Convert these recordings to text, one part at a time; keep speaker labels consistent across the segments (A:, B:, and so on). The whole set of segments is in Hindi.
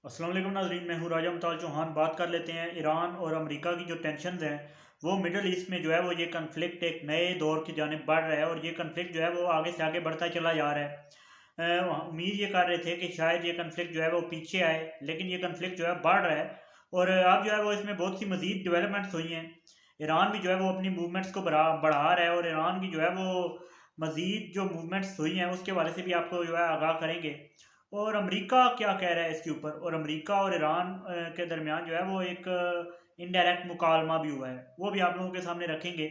A: अस्सलाम वालेकुम नाज़रीन, मैं हूँ राजा मुताल चौहान। बात कर लेते हैं ईरान और अमेरिका की जो टेंशन्स हैं वो मिडल ईस्ट में जो है वो ये कन्फ्लिक्ट एक नए दौर की जानिब बढ़ रहा है और ये कन्फ्लिक्ट जो है वो आगे से आगे बढ़ता चला जा रहा है। उम्मीद ये कर रहे थे कि शायद ये कन्फ्लिक्ट जो है वो पीछे आए, लेकिन ये कन्फ्लिक्ट जो है बढ़ रहा है और अब जो है वो इसमें बहुत सी मज़ीद डेवलपमेंट्स हुई हैं। ईरान भी जो है वो अपनी मूवमेंट्स को बढ़ा रहा है और ईरान की जो है वो मज़ीद जो मूवमेंट्स हुई हैं उसके बारे से भी आपको जो है आगाह करेंगे। और अमेरिका क्या कह रहा है इसके ऊपर, और अमेरिका और ईरान के दरमियान जो है वो एक इनडायरेक्ट मुकालमा भी हुआ है, वो भी आप लोगों के सामने रखेंगे।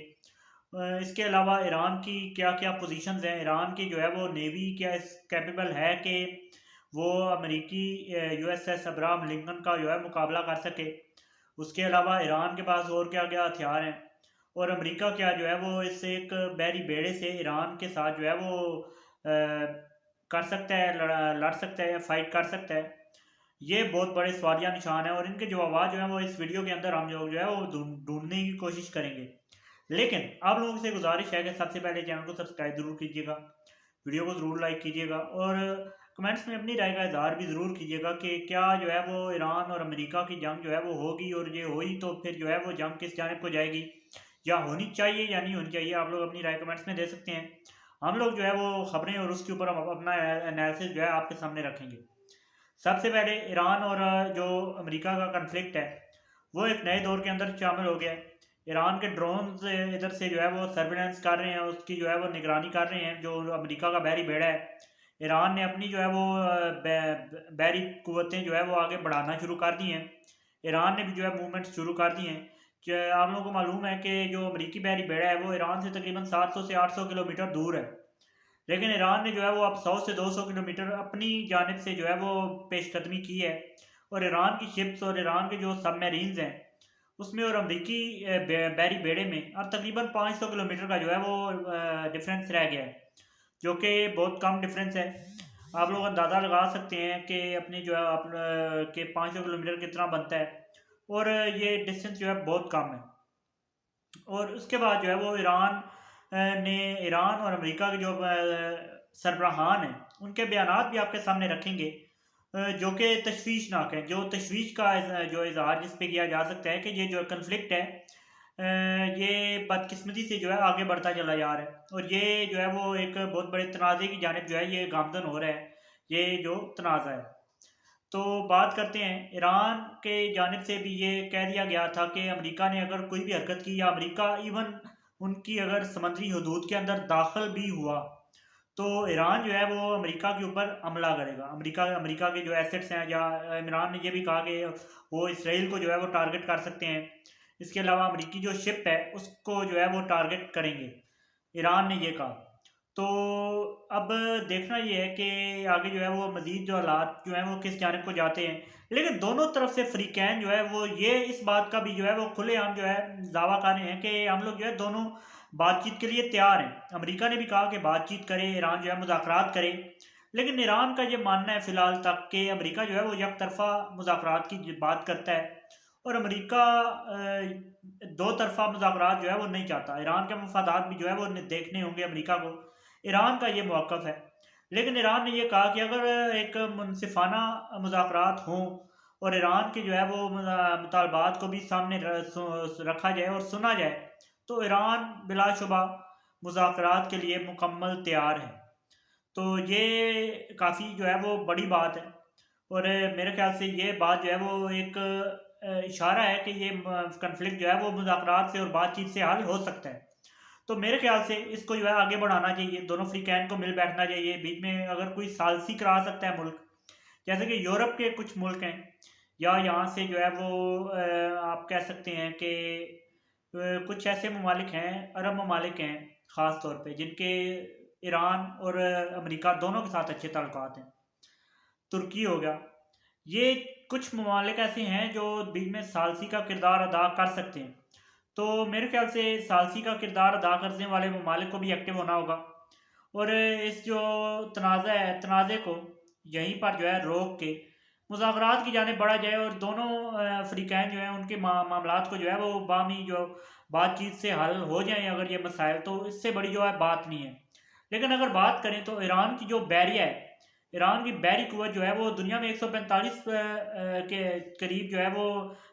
A: इसके अलावा ईरान की क्या क्या पोजीशंस हैं, ईरान की जो है वो नेवी क्या इस कैपेबल है कि वो अमेरिकी यूएसएस अब्राहम लिंकन का जो है मुकाबला कर सके। उसके अलावा ईरान के पास और क्या क्या हथियार हैं, और अमेरिका क्या जो है वो इस एक बैरी बेड़े से ईरान के साथ जो है वो कर सकता है, लड़ सकता है या फाइट कर सकता है। ये बहुत बड़े सवालिया निशान है और इनके जवाब जो है वो इस वीडियो के अंदर हम लोग जो है वो ढूंढने की कोशिश करेंगे। लेकिन आप लोगों से गुजारिश है कि सबसे पहले चैनल को सब्सक्राइब जरूर कीजिएगा, वीडियो को ज़रूर लाइक कीजिएगा और कमेंट्स में अपनी राय का इजहार भी ज़रूर कीजिएगा कि क्या जो है वो ईरान और अमेरिका की जंग जो है वो होगी, और ये हुई तो फिर जो है वो जंग किस जानिब को जाएगी, या होनी चाहिए या नहीं होनी चाहिए। आप लोग अपनी राय कमेंट्स में दे सकते हैं। हम लोग जो है वो खबरें और उसके ऊपर हम अपना एनालिसिस जो है आपके सामने रखेंगे। सबसे पहले ईरान और जो अमेरिका का कन्फ्लिक्ट है वो एक नए दौर के अंदर शामिल हो गया है। ईरान के ड्रोन्स इधर से जो है वो सर्विलेंस कर रहे हैं, उसकी जो है वो निगरानी कर रहे हैं जो अमेरिका का बहरी बेड़ा है। ईरान ने अपनी जो है वो बहरी कुव्वतें जो है वो आगे बढ़ाना शुरू कर दी हैं। ईरान ने भी जो है मूवमेंट शुरू कर दी हैं। आप लोगों को मालूम है कि जो अमेरिकी बहरी बेड़ा है वो ईरान से तकरीबन 700 से 800 किलोमीटर दूर है, लेकिन ईरान ने जो है वो अब 100 से 200 किलोमीटर अपनी जानिब से जो है वो पेशकदमी की है। और ईरान की शिप्स और ईरान के जो सबमरीन्स हैं उसमें और अमरीकी बहरी बेड़े में अब तकरीबन 500 किलोमीटर का जो है वो डिफरेंस रह गया है, जो कि बहुत कम डिफरेंस है। आप लोग अंदाज़ा लगा सकते हैं कि अपनी जो है के 500 किलोमीटर कितना बनता है, और ये डिस्टेंस जो है बहुत कम है। और उसके बाद जो है वो ईरान ने ईरान और अमेरिका के जो सरबराहान हैं उनके बयानात भी आपके सामने रखेंगे, जो कि तशवीशनाक है। जो तशवीश का जो इजहार जिस पे किया जा सकता है कि ये जो कन्फ्लिक्ट है ये बदकिस्मती से जो है आगे बढ़ता चला जा रहा है और ये जो है वो एक बहुत बड़े तनाज़े की जानिब जो है ये गामजन हो रहा है, ये जो तनाज़ा है। तो बात करते हैं ईरान के जानिब से भी ये कह दिया गया था कि अमेरिका ने अगर कोई भी हरकत की, या अमेरिका इवन उनकी अगर समुद्री हदूद के अंदर दाखिल भी हुआ, तो ईरान जो है वो अमेरिका के ऊपर हमला करेगा। अमेरिका अमेरिका के जो एसेट्स हैं, या इमरान ने ये भी कहा कि वो इसराइल को जो है वो टारगेट कर सकते हैं। इसके अलावा अमेरिकी जो शिप है उसको जो है वो टारगेट करेंगे, ईरान ने ये कहा। तो अब देखना ये है कि आगे जो है वो मज़ीद जो हालात जो हैं वो किस जानिब को जाते हैं। लेकिन दोनों तरफ से फ़रीक़ैन जो है वो ये इस बात का भी जो है वो खुलेआम जो है दावा कर रहे हैं कि हम लोग जो है दोनों बातचीत के लिए तैयार हैं। अमेरिका ने भी कहा कि बातचीत करे, ईरान जो है मुज़ाकरात करे, लेकिन ईरान का ये मानना है फ़िलहाल तक कि अमेरिका जो है वो एक तरफ़ा मुज़ाकरात की बात करता है और अमेरिका दो तरफ़ा मुज़ाकरात जो है वो नहीं चाहता। ईरान के मफादात भी जो है वो देखने होंगे अमेरिका को। ईरान का ये मौक़िफ़ है। लेकिन ईरान ने ये कहा कि अगर एक मुनसिफ़ाना मुज़ाकरात हों और ईरान के जो है वो मुतालबात को भी सामने रखा जाए और सुना जाए, तो ईरान बिलाशुबा मुज़ाकरात के लिए मुकम्मल तैयार है। तो ये काफ़ी जो है वो बड़ी बात है, और मेरे ख़्याल से ये बात जो है वो एक इशारा है कि ये कन्फ्लिक्ट जो है वो मुज़ाकरात से और बातचीत से हल हो सकता है। तो मेरे ख्याल से इसको जो है आगे बढ़ाना चाहिए, दोनों फ़्रीकैन को मिल बैठना चाहिए। बीच में अगर कोई सालसी करा सकता है मुल्क, जैसे कि यूरोप के कुछ मुल्क हैं, या यहाँ से जो है वो आप कह सकते हैं कि कुछ ऐसे ममालिक हैं, अरब ममालिक हैं ख़ास तौर पे, जिनके ईरान और अमेरिका दोनों के साथ अच्छे ताल्लुकात हैं। तुर्की हो गया, ये कुछ ममालिक ऐसे हैं जो बीच में सालसी का किरदार अदा कर सकते हैं। तो मेरे ख्याल से सालसी का किरदार अदा करने वाले ममालिक को भी एक्टिव होना होगा, और इस जो तनाज़ा है, तनाज़े को यहीं पर जो है रोक के मुज़ाकरात की जानिब बढ़ा जाए और दोनों फ़रीक़ैन जो हैं उनके मामलात को जो है वो बाहमी जो बातचीत से हल हो जाएँ अगर ये मसाइल, तो इससे बड़ी जो है बात नहीं है। लेकिन अगर बात करें तो ईरान की जो बैरिया है, ईरान की बहरी कुव्वत जो है वो दुनिया में 145 के करीब जो है वो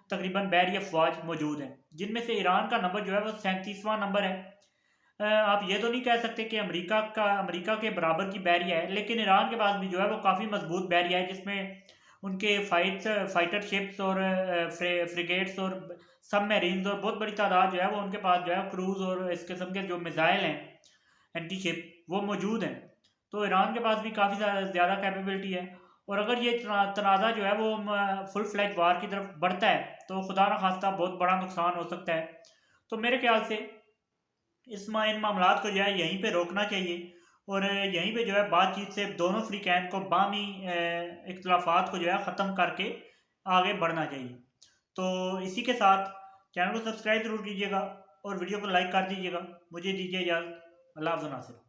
A: तकरीबन बहरी अफवाज मौजूद हैं, जिनमें से ईरान का नंबर जो है वो 37वां नंबर है। आप ये तो नहीं कह सकते कि अमेरिका के बराबर की बैरिया है, लेकिन ईरान के पास भी जो है वो काफ़ी मजबूत बैरिया है, जिसमें उनके फाइटर शिप्स और फ्रिगेट्स और सबमरीन्स और बहुत बड़ी तादाद जो है वो उनके पास जो है क्रूज और इस किस्म के जो मिसाइल हैं एंटी शिप वो मौजूद हैं। तो ईरान के पास भी काफ़ी ज़्यादा कैपेबिलिटी है। और अगर ये तनाज़ा जो है वो फुल फ्लैज वार की तरफ बढ़ता है तो खुदा न खास्ता बहुत बड़ा नुकसान हो सकता है। तो मेरे ख्याल से इन मामलात को जो है यहीं पे रोकना चाहिए और यहीं पे जो है बातचीत से दोनों फ्रीकैन को बामी इख्तलाफात को जो है ख़त्म करके आगे बढ़ना चाहिए। तो इसी के साथ चैनल को सब्सक्राइब ज़रूर कीजिएगा और वीडियो को लाइक कर दीजिएगा। मुझे दीजिए इजाज़त। अल्लाह हाफ़िज़ नासिर।